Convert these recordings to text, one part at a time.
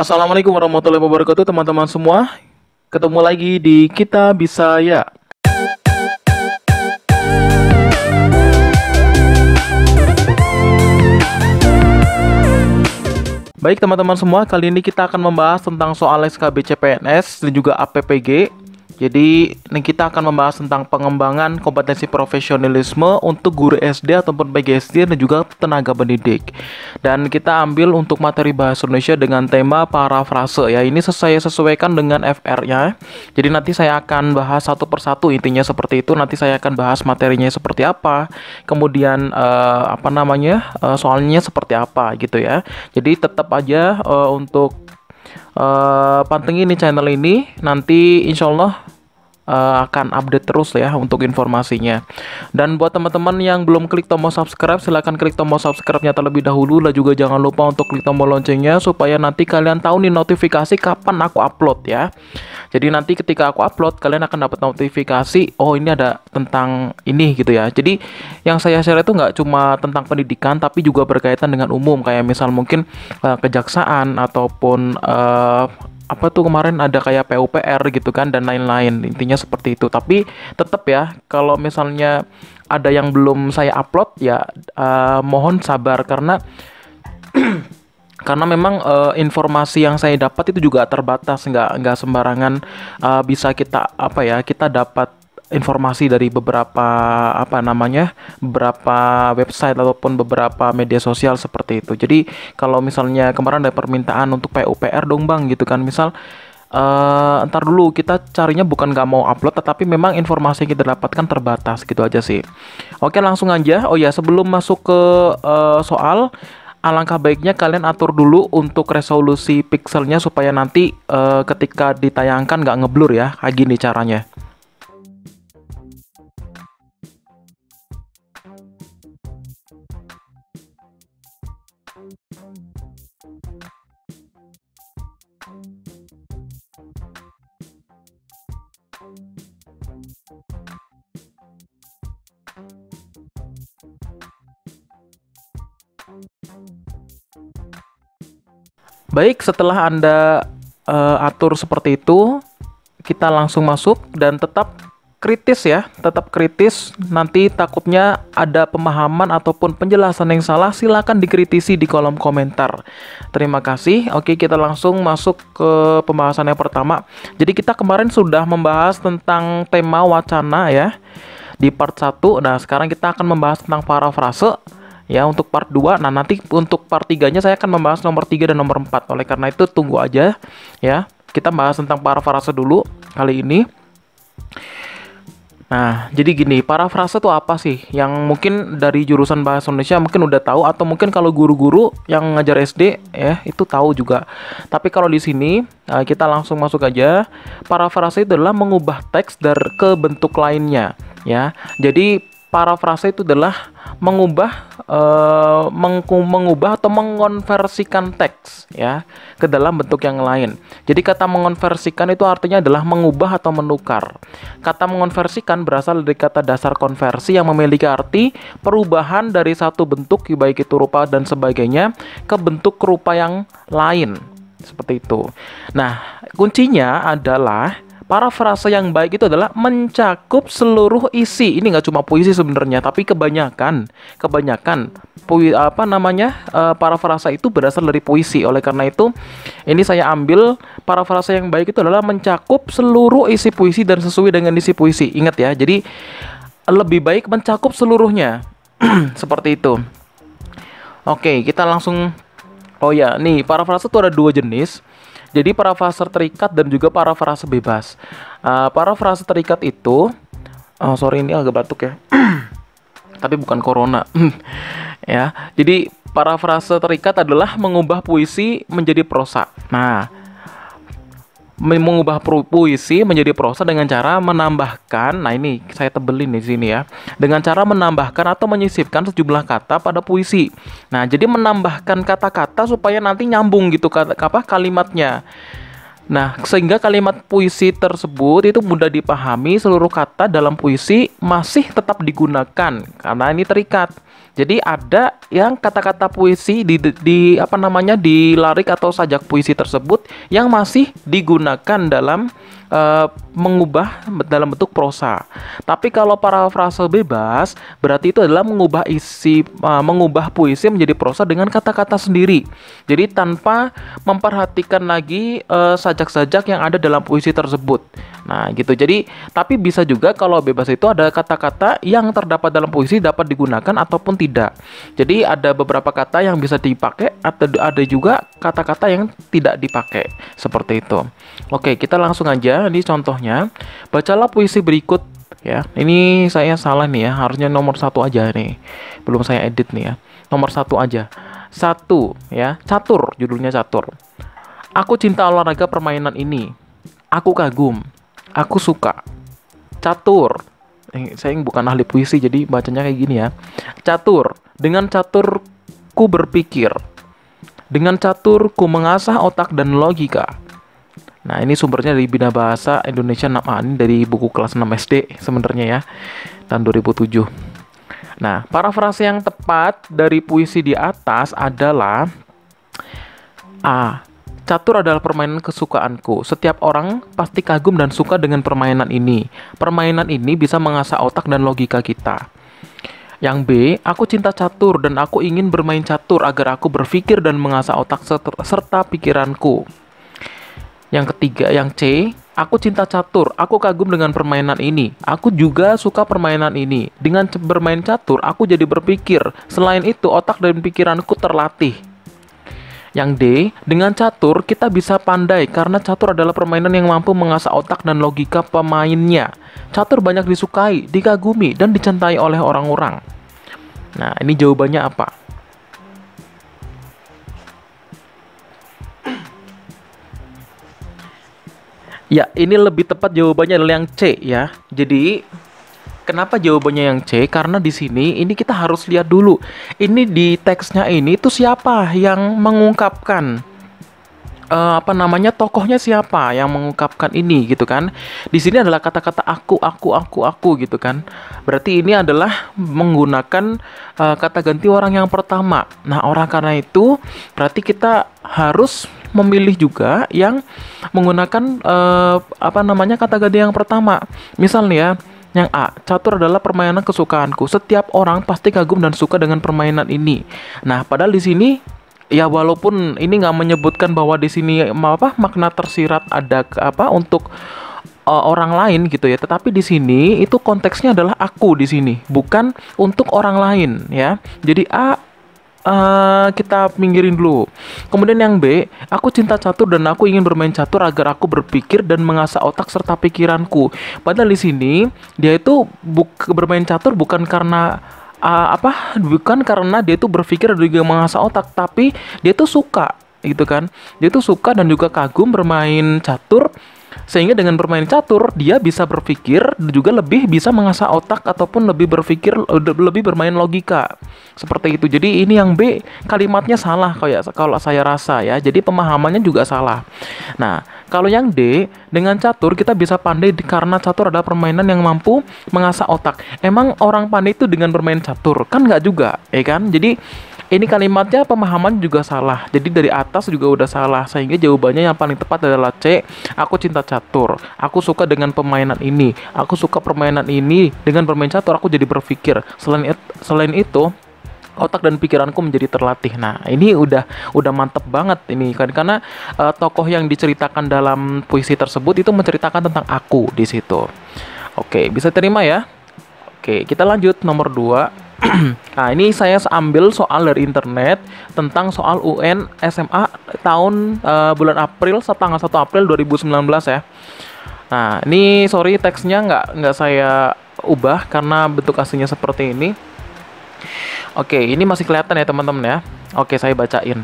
Assalamualaikum warahmatullahi wabarakatuh teman-teman semua. Ketemu lagi di Kita Bisa Ya. Baik teman-teman semua, kali ini kita akan membahas tentang soal SKB CPNS dan juga APPG. Jadi ini kita akan membahas tentang pengembangan kompetensi profesionalisme untuk guru SD ataupun PGSD dan juga tenaga pendidik. Dan kita ambil untuk materi bahasa Indonesia dengan tema parafrase ya. Ini saya sesuaikan dengan FR-nya. Jadi nanti saya akan bahas satu persatu, intinya seperti itu. Nanti saya akan bahas materinya seperti apa. Kemudian soalnya seperti apa gitu ya. Jadi tetap aja untuk pantengin nih channel ini, nanti insya Allah akan update terus ya untuk informasinya. Dan buat teman-teman yang belum klik tombol subscribe, silahkan klik tombol subscribe-nya terlebih dahulu. Dan juga jangan lupa untuk klik tombol loncengnya supaya nanti kalian tahu nih notifikasi kapan aku upload ya. Jadi nanti ketika aku upload, kalian akan dapat notifikasi, oh ini ada tentang ini gitu ya. Jadi yang saya share itu nggak cuma tentang pendidikan, tapi juga berkaitan dengan umum. Kayak misal mungkin kejaksaan ataupun kemarin ada kayak PUPR gitu kan, dan lain-lain. Intinya seperti itu. Tapi tetap ya, kalau misalnya ada yang belum saya upload ya, mohon sabar karena karena memang informasi yang saya dapat itu juga terbatas, nggak sembarangan bisa kita kita dapat informasi dari beberapa beberapa website ataupun beberapa media sosial seperti itu. Jadi kalau misalnya kemarin ada permintaan untuk PUPR dong bang gitu kan, misal ntar dulu, kita carinya bukan nggak mau upload, tetapi memang informasi yang kita dapatkan terbatas gitu aja sih. Oke, langsung aja. Oh ya, sebelum masuk ke soal, alangkah baiknya kalian atur dulu untuk resolusi pixelnya supaya nanti ketika ditayangkan nggak ngeblur ya. Kayak gini caranya. Baik, setelah Anda atur seperti itu, kita langsung masuk dan tetap kritis ya, tetap kritis. Nanti takutnya ada pemahaman ataupun penjelasan yang salah, silakan dikritisi di kolom komentar. Terima kasih. Oke, kita langsung masuk ke pembahasan yang pertama. Jadi kita kemarin sudah membahas tentang tema wacana ya di part 1. Nah, sekarang kita akan membahas tentang parafrase ya untuk part 2. Nah, nanti untuk part 3-nya saya akan membahas nomor 3 dan nomor 4. Oleh karena itu tunggu aja ya. Kita bahas tentang parafrase dulu kali ini. Nah, jadi gini, parafrase itu apa sih? Yang mungkin dari jurusan bahasa Indonesia mungkin udah tahu, atau mungkin kalau guru-guru yang ngajar SD ya itu tahu juga. Tapi kalau di sini kita langsung masuk aja. Parafrase itu adalah mengubah teks ke bentuk lainnya ya. Jadi parafrase itu adalah mengubah atau mengonversikan teks ya ke dalam bentuk yang lain. Jadi kata mengonversikan itu artinya adalah mengubah atau menukar. Kata mengonversikan berasal dari kata dasar konversi yang memiliki arti perubahan dari satu bentuk, baik itu rupa dan sebagainya, ke bentuk rupa yang lain. Seperti itu. Nah, kuncinya adalah parafrase yang baik itu adalah mencakup seluruh isi. Ini nggak cuma puisi sebenarnya, tapi kebanyakan parafrase itu berasal dari puisi. Oleh karena itu, ini saya ambil parafrase yang baik itu adalah mencakup seluruh isi puisi dan sesuai dengan isi puisi. Ingat ya, jadi lebih baik mencakup seluruhnya. Seperti itu. Oke, kita langsung. Oh ya, nih parafrase itu ada dua jenis. Jadi parafrase terikat dan juga parafrase bebas. Parafrase terikat itu, ini agak batuk ya, tapi bukan corona. Ya, jadi parafrase terikat adalah mengubah puisi menjadi prosa. Nah, mengubah puisi menjadi prosa dengan cara menambahkan, nah ini saya tebelin di sini ya, dengan cara menambahkan atau menyisipkan sejumlah kata pada puisi. Nah, jadi menambahkan kata-kata supaya nanti nyambung gitu kalimatnya. Nah, sehingga kalimat puisi tersebut itu mudah dipahami, seluruh kata dalam puisi masih tetap digunakan karena ini terikat. Jadi ada yang kata-kata puisi di apa namanya di larik atau sajak puisi tersebut yang masih digunakan dalam mengubah dalam bentuk prosa. Tapi kalau parafrase bebas berarti itu adalah mengubah puisi menjadi prosa dengan kata-kata sendiri. Jadi tanpa memperhatikan lagi sajak-sajak yang ada dalam puisi tersebut. Nah, gitu. Jadi, tapi bisa juga kalau bebas itu ada kata-kata yang terdapat dalam puisi dapat digunakan ataupun tidak. Jadi ada beberapa kata yang bisa dipakai atau ada juga kata-kata yang tidak dipakai. Seperti itu. Oke, kita langsung aja. Ini contohnya. Bacalah puisi berikut ya. Ini saya salah nih ya. Harusnya nomor 1 aja nih. Belum saya edit nih ya. Nomor 1 aja. 1 ya. Catur, judulnya catur. Aku cinta olahraga permainan ini. Aku kagum. Aku suka. Catur. Saya bukan ahli puisi jadi bacanya kayak gini ya. Catur. Dengan catur ku berpikir. Dengan catur ku mengasah otak dan logika. Nah, ini sumbernya dari Bina Bahasa Indonesia 6A, ini dari buku kelas 6 SD sebenarnya ya, tahun 2007. Nah, parafrase yang tepat dari puisi di atas adalah A. Catur adalah permainan kesukaanku. Setiap orang pasti kagum dan suka dengan permainan ini. Permainan ini bisa mengasah otak dan logika kita. Yang B, aku cinta catur dan aku ingin bermain catur agar aku berpikir dan mengasah otak serta pikiranku. Yang ketiga, yang C, aku cinta catur, aku kagum dengan permainan ini. Aku juga suka permainan ini. Dengan bermain catur, aku jadi berpikir. Selain itu, otak dan pikiranku terlatih. Yang D, dengan catur kita bisa pandai karena catur adalah permainan yang mampu mengasah otak dan logika pemainnya. Catur banyak disukai, dikagumi, dan dicintai oleh orang-orang. Nah, ini jawabannya apa? Ya, ini lebih tepat jawabannya adalah yang C ya. Jadi, kenapa jawabannya yang C? Karena di sini ini kita harus lihat dulu. Ini di teksnya ini tuh siapa yang mengungkapkan tokohnya siapa yang mengungkapkan ini gitu kan. Di sini adalah kata-kata aku gitu kan. Berarti ini adalah menggunakan kata ganti orang yang pertama. Nah, karena itu berarti kita harus memilih juga yang menggunakan kata ganti yang pertama. Misalnya yang A, catur adalah permainan kesukaanku. Setiap orang pasti kagum dan suka dengan permainan ini. Nah, padahal di sini ya walaupun ini nggak menyebutkan bahwa di sini makna tersirat ada untuk orang lain gitu ya, tetapi di sini itu konteksnya adalah aku di sini, bukan untuk orang lain ya. Jadi A kita pinggirin dulu. Kemudian yang B, aku cinta catur dan aku ingin bermain catur agar aku berpikir dan mengasah otak serta pikiranku. Padahal di sini dia itu bermain catur bukan karena bukan karena dia itu berpikir dan juga mengasah otak, tapi dia tuh suka gitu kan. Dia tuh suka dan juga kagum bermain catur, sehingga dengan bermain catur dia bisa berpikir dan juga lebih bisa mengasah otak ataupun lebih bermain logika. Seperti itu. Jadi ini yang B kalimatnya salah kalau saya rasa ya. Jadi pemahamannya juga salah. Nah, kalau yang D, dengan catur kita bisa pandai karena catur adalah permainan yang mampu mengasah otak. Emang orang pandai itu dengan bermain catur? Kan nggak juga, ya kan? Jadi ini kalimatnya pemahaman juga salah. Jadi dari atas juga udah salah. Sehingga jawabannya yang paling tepat adalah C. Aku cinta catur. Aku suka dengan permainan ini. Aku suka permainan ini. Dengan bermain catur aku jadi berpikir. Selain itu, otak dan pikiranku menjadi terlatih. Nah, ini udah mantep banget ini kan, karena tokoh yang diceritakan dalam puisi tersebut itu menceritakan tentang aku di situ. Oke, bisa terima ya? Oke, kita lanjut nomor 2. Nah, ini saya ambil soal dari internet tentang soal UN SMA tahun bulan April, tanggal 1 April 2019 ya. Nah, ini sorry teksnya nggak saya ubah karena bentuk aslinya seperti ini. Oke, ini masih kelihatan ya teman-teman ya. Oke, saya bacain.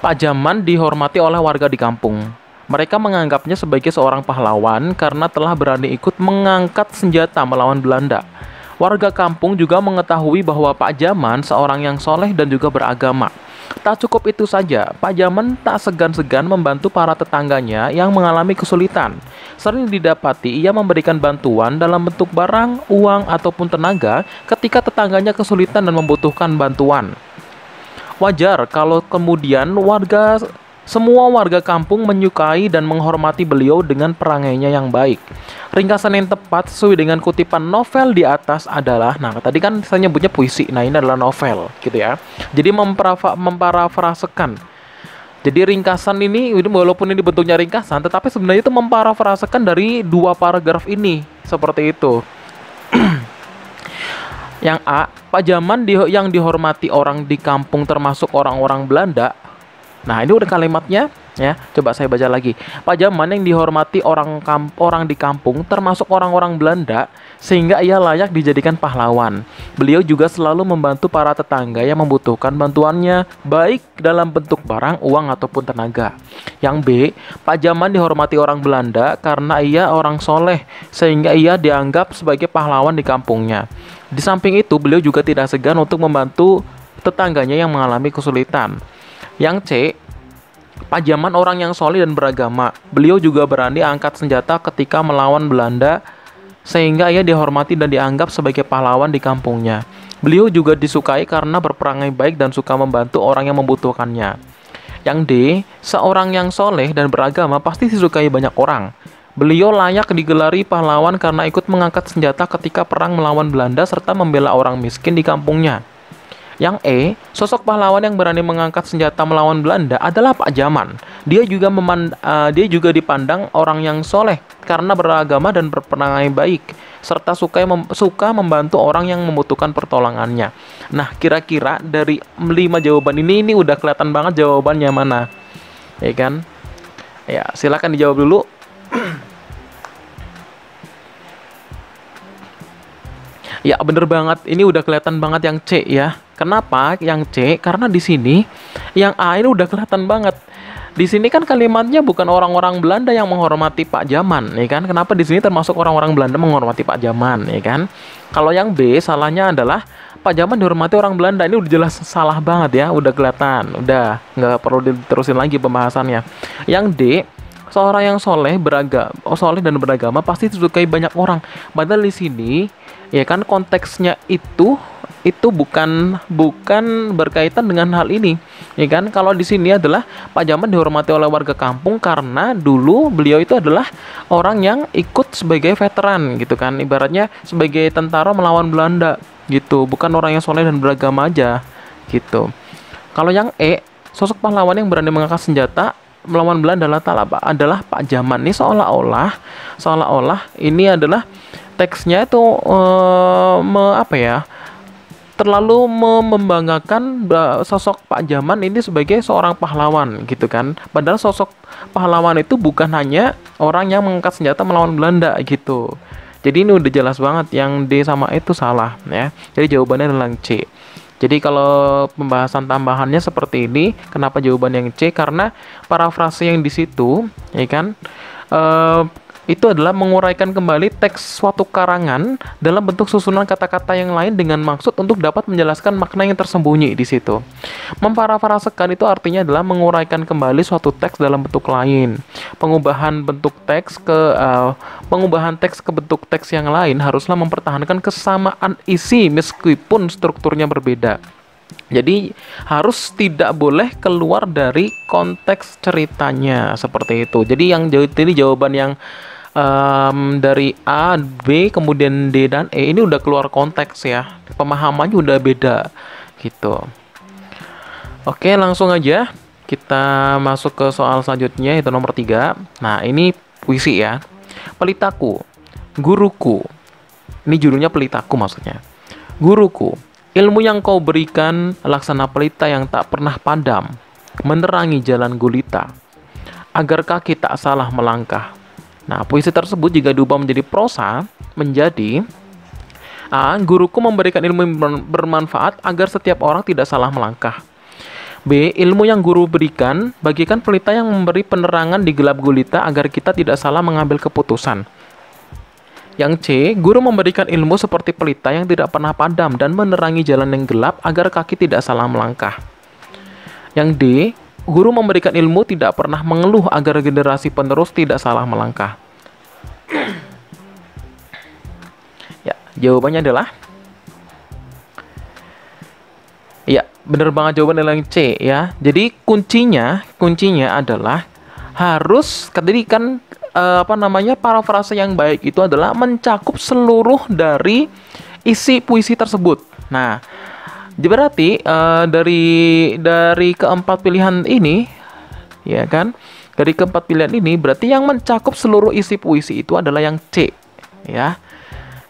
Pak Jaman dihormati oleh warga di kampung. Mereka menganggapnya sebagai seorang pahlawan karena telah berani ikut mengangkat senjata melawan Belanda. Warga kampung juga mengetahui bahwa Pak Jaman seorang yang soleh dan juga beragama. Tak cukup itu saja, Pak Jaman tak segan-segan membantu para tetangganya yang mengalami kesulitan. Sering didapati ia memberikan bantuan dalam bentuk barang, uang, ataupun tenaga ketika tetangganya kesulitan dan membutuhkan bantuan. Wajar kalau kemudian semua warga kampung menyukai dan menghormati beliau dengan perangainya yang baik. Ringkasan yang tepat sesuai dengan kutipan novel di atas adalah, nah tadi kan saya nyebutnya puisi, nah ini adalah novel gitu ya. Jadi memparafrasekan. Jadi ringkasan ini walaupun ini bentuknya ringkasan, tetapi sebenarnya itu memparafrasekan dari dua paragraf ini, seperti itu. Yang A, Pak Jaman yang dihormati orang di kampung termasuk orang-orang Belanda. Nah, ini udah kalimatnya ya. Coba saya baca lagi. Pak Jaman yang dihormati orang di kampung termasuk orang-orang Belanda sehingga ia layak dijadikan pahlawan. Beliau juga selalu membantu para tetangga yang membutuhkan bantuannya baik dalam bentuk barang, uang ataupun tenaga. Yang B, Pak Jaman dihormati orang Belanda karena ia orang soleh sehingga ia dianggap sebagai pahlawan di kampungnya. Di samping itu, beliau juga tidak segan untuk membantu tetangganya yang mengalami kesulitan. Yang C, Pak Jaman orang yang soleh dan beragama. Beliau juga berani angkat senjata ketika melawan Belanda sehingga ia dihormati dan dianggap sebagai pahlawan di kampungnya. Beliau juga disukai karena berperangai baik dan suka membantu orang yang membutuhkannya. Yang D, seorang yang soleh dan beragama pasti disukai banyak orang. Beliau layak digelari pahlawan karena ikut mengangkat senjata ketika perang melawan Belanda serta membela orang miskin di kampungnya. Yang E, sosok pahlawan yang berani mengangkat senjata melawan Belanda adalah Pak Jaman. Dia juga dipandang orang yang soleh karena beragama dan berperangai baik, serta suka membantu orang yang membutuhkan pertolongannya. Nah, kira-kira dari 5 jawaban ini udah kelihatan banget jawabannya mana, ya kan? Ya, silakan dijawab dulu. Ya, bener banget. Ini udah kelihatan banget yang C ya. Kenapa yang C? Karena di sini yang A ini udah kelihatan banget. Di sini kan kalimatnya bukan orang-orang Belanda yang menghormati Pak Jaman, ya kan? Kenapa di sini termasuk orang-orang Belanda menghormati Pak Jaman, ya kan? Kalau yang B, salahnya adalah Pak Jaman dihormati orang Belanda. Ini udah jelas salah banget ya, udah kelihatan. Udah nggak perlu diterusin lagi pembahasannya. Yang D, seorang yang soleh dan beragama pasti disukai banyak orang. Padahal di sini ya kan konteksnya itu bukan berkaitan dengan hal ini, ya kan? Kalau di sini adalah Pak Jaman dihormati oleh warga kampung karena dulu beliau itu adalah orang yang ikut sebagai veteran gitu kan, ibaratnya sebagai tentara melawan Belanda gitu, bukan orang yang soleh dan beragama aja gitu. Kalau yang E, sosok pahlawan yang berani mengangkat senjata melawan Belanda adalah Pak Jaman. Ini seolah-olah ini adalah teksnya itu terlalu membanggakan sosok Pak Jaman ini sebagai seorang pahlawan gitu kan. Padahal sosok pahlawan itu bukan hanya orang yang mengangkat senjata melawan Belanda gitu. Jadi ini udah jelas banget yang D sama E itu salah ya. Jadi jawabannya adalah yang C. Jadi kalau pembahasan tambahannya seperti ini, kenapa jawaban yang C? Karena parafrase yang di situ, ya kan, itu adalah menguraikan kembali teks suatu karangan dalam bentuk susunan kata-kata yang lain dengan maksud untuk dapat menjelaskan makna yang tersembunyi di situ. Memparafrasekan itu artinya adalah menguraikan kembali suatu teks dalam bentuk lain. Pengubahan teks ke bentuk teks yang lain haruslah mempertahankan kesamaan isi meskipun strukturnya berbeda. Jadi harus tidak boleh keluar dari konteks ceritanya seperti itu. Jadi yang ini jawaban yang dari A, B, kemudian D dan E ini udah keluar konteks ya. Pemahamannya udah beda gitu. Oke, langsung aja kita masuk ke soal selanjutnya, itu nomor 3. Nah, ini puisi ya. Pelitaku, guruku. Ini judulnya Pelitaku maksudnya. Guruku, ilmu yang kau berikan laksana pelita yang tak pernah padam, menerangi jalan gulita, agar kaki tak salah melangkah. Nah, puisi tersebut jika diubah menjadi prosa, menjadi A. Guruku memberikan ilmu yang bermanfaat agar setiap orang tidak salah melangkah. B. Ilmu yang guru berikan bagikan pelita yang memberi penerangan di gelap gulita agar kita tidak salah mengambil keputusan. Yang C. Guru memberikan ilmu seperti pelita yang tidak pernah padam dan menerangi jalan yang gelap agar kaki tidak salah melangkah. Yang D, guru memberikan ilmu tidak pernah mengeluh agar generasi penerus tidak salah melangkah. Ya, jawabannya adalah ya, bener banget, jawaban adalah yang C ya. Jadi kuncinya adalah harus tadi kan parafrase yang baik itu adalah mencakup seluruh dari isi puisi tersebut. Nah, berarti dari keempat pilihan ini, ya kan? Dari keempat pilihan ini berarti yang mencakup seluruh isi puisi itu adalah yang C, ya.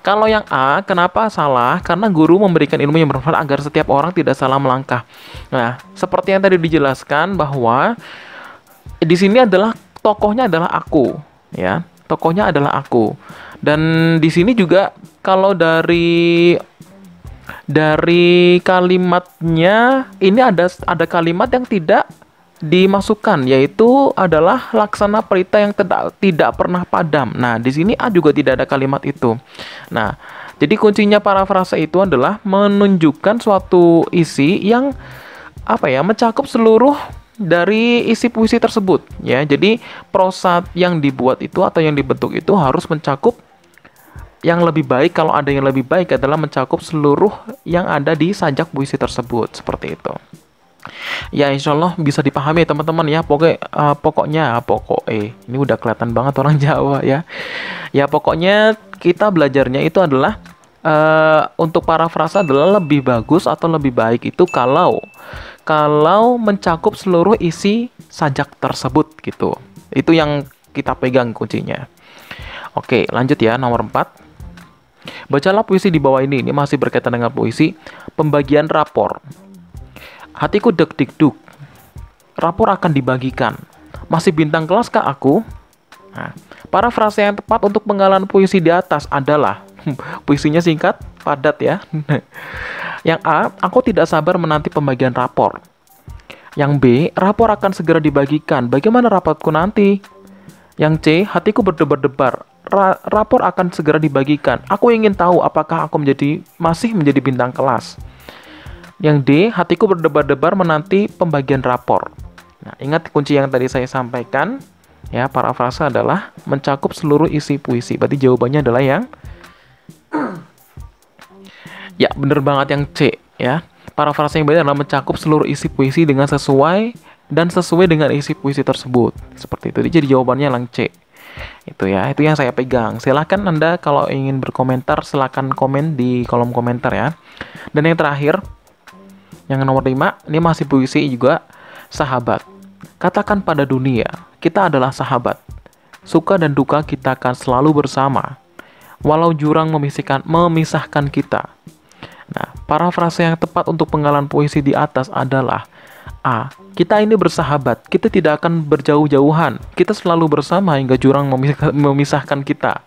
Kalau yang A, kenapa salah? Karena guru memberikan ilmu yang bermanfaat agar setiap orang tidak salah melangkah. Nah, seperti yang tadi dijelaskan bahwa di sini adalah tokohnya adalah aku, ya. Tokohnya adalah aku. Dan di sini juga kalau dari kalimatnya ini ada kalimat yang tidak dimasukkan, yaitu adalah laksana perita yang tidak pernah padam. Nah, di sini A juga tidak ada kalimat itu. Nah, jadi kuncinya parafrase itu adalah menunjukkan suatu isi yang mencakup seluruh dari isi puisi tersebut, ya. Jadi prosa yang dibuat itu atau yang dibentuk itu harus mencakup yang lebih baik. Kalau ada yang lebih baik adalah mencakup seluruh yang ada di sajak puisi tersebut, seperti itu. Ya, insya Allah bisa dipahami teman-teman ya. Pokoknya ini udah kelihatan banget orang Jawa ya. Ya, pokoknya kita belajarnya itu adalah untuk parafrasa adalah lebih bagus atau lebih baik itu kalau mencakup seluruh isi sajak tersebut gitu. Itu yang kita pegang kuncinya. Oke, lanjut ya, nomor 4. Bacalah puisi di bawah ini masih berkaitan dengan puisi. Pembagian rapor. Hatiku deg-deg-dug. Rapor akan dibagikan. Masih bintang kelas kah aku? Nah, parafrase yang tepat untuk penggalan puisi di atas adalah puisinya singkat, padat ya. Yang A, aku tidak sabar menanti pembagian rapor. Yang B, rapor akan segera dibagikan. Bagaimana rapatku nanti? Yang C, hatiku berdebar-debar. Rapor akan segera dibagikan. Aku ingin tahu apakah aku masih menjadi bintang kelas. Yang D, hatiku berdebar-debar menanti pembagian rapor. Nah, ingat kunci yang tadi saya sampaikan, ya, parafrasa adalah mencakup seluruh isi puisi. Berarti jawabannya adalah yang ya, bener banget yang C, ya. Parafrasa yang benar adalah mencakup seluruh isi puisi dengan sesuai dengan isi puisi tersebut. Seperti itu. Jadi jawabannya yang C. Itu ya, itu yang saya pegang. Silahkan Anda kalau ingin berkomentar, silahkan komen di kolom komentar ya. Dan yang terakhir, yang nomor 5, ini masih puisi juga. Sahabat, katakan pada dunia, kita adalah sahabat. Suka dan duka kita akan selalu bersama, walau jurang memisahkan kita. Nah, parafrase yang tepat untuk penggalan puisi di atas adalah A, kita ini bersahabat, kita tidak akan berjauh-jauhan, kita selalu bersama hingga jurang memisahkan kita.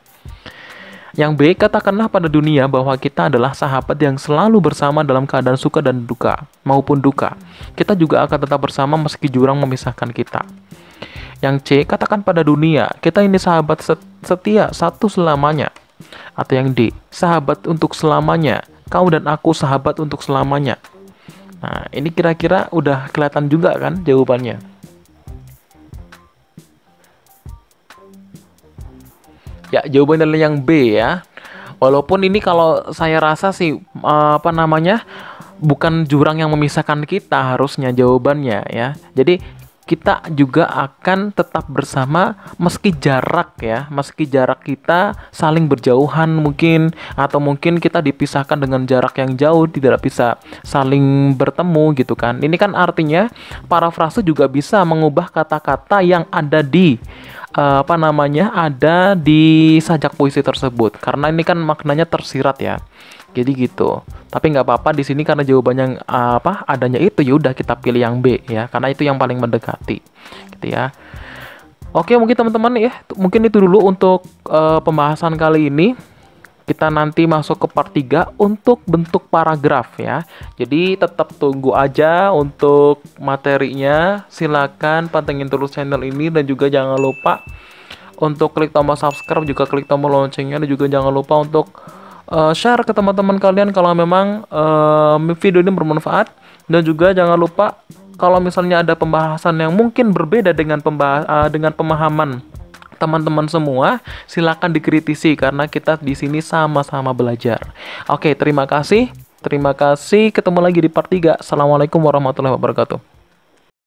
Yang B, katakanlah pada dunia bahwa kita adalah sahabat yang selalu bersama dalam keadaan suka dan duka, maupun duka. Kita juga akan tetap bersama meski jurang memisahkan kita. Yang C, katakan pada dunia, kita ini sahabat setia satu selamanya. Atau yang D, sahabat untuk selamanya, kau dan aku sahabat untuk selamanya. Nah, ini kira-kira udah kelihatan juga kan jawabannya. Ya, jawabannya adalah yang B ya. Walaupun ini kalau saya rasa sih bukan jurang yang memisahkan kita harusnya jawabannya ya. Jadi kita juga akan tetap bersama meski jarak ya. Meski jarak kita saling berjauhan mungkin, atau mungkin kita dipisahkan dengan jarak yang jauh, tidak bisa saling bertemu gitu kan. Ini kan artinya parafrase juga bisa mengubah kata-kata yang ada di ada di sajak puisi tersebut, karena ini kan maknanya tersirat ya. Jadi gitu. Tapi nggak apa-apa di sini karena jawabannya adanya itu, ya udah kita pilih yang B ya, karena itu yang paling mendekati. Gitu ya. Oke, mungkin teman-teman ya, mungkin itu dulu untuk pembahasan kali ini. Kita nanti masuk ke part 3 untuk bentuk paragraf ya. Jadi tetap tunggu aja untuk materinya. Silakan pantengin terus channel ini, dan juga jangan lupa untuk klik tombol subscribe, juga klik tombol loncengnya, dan juga jangan lupa untuk share ke teman-teman kalian kalau memang video ini bermanfaat. Dan juga jangan lupa kalau misalnya ada pembahasan yang mungkin berbeda dengan dengan pemahaman teman-teman semua, silakan dikritisi karena kita di sini sama-sama belajar. Oke, terima kasih. Terima kasih. Ketemu lagi di part 3. Assalamualaikum warahmatullahi wabarakatuh.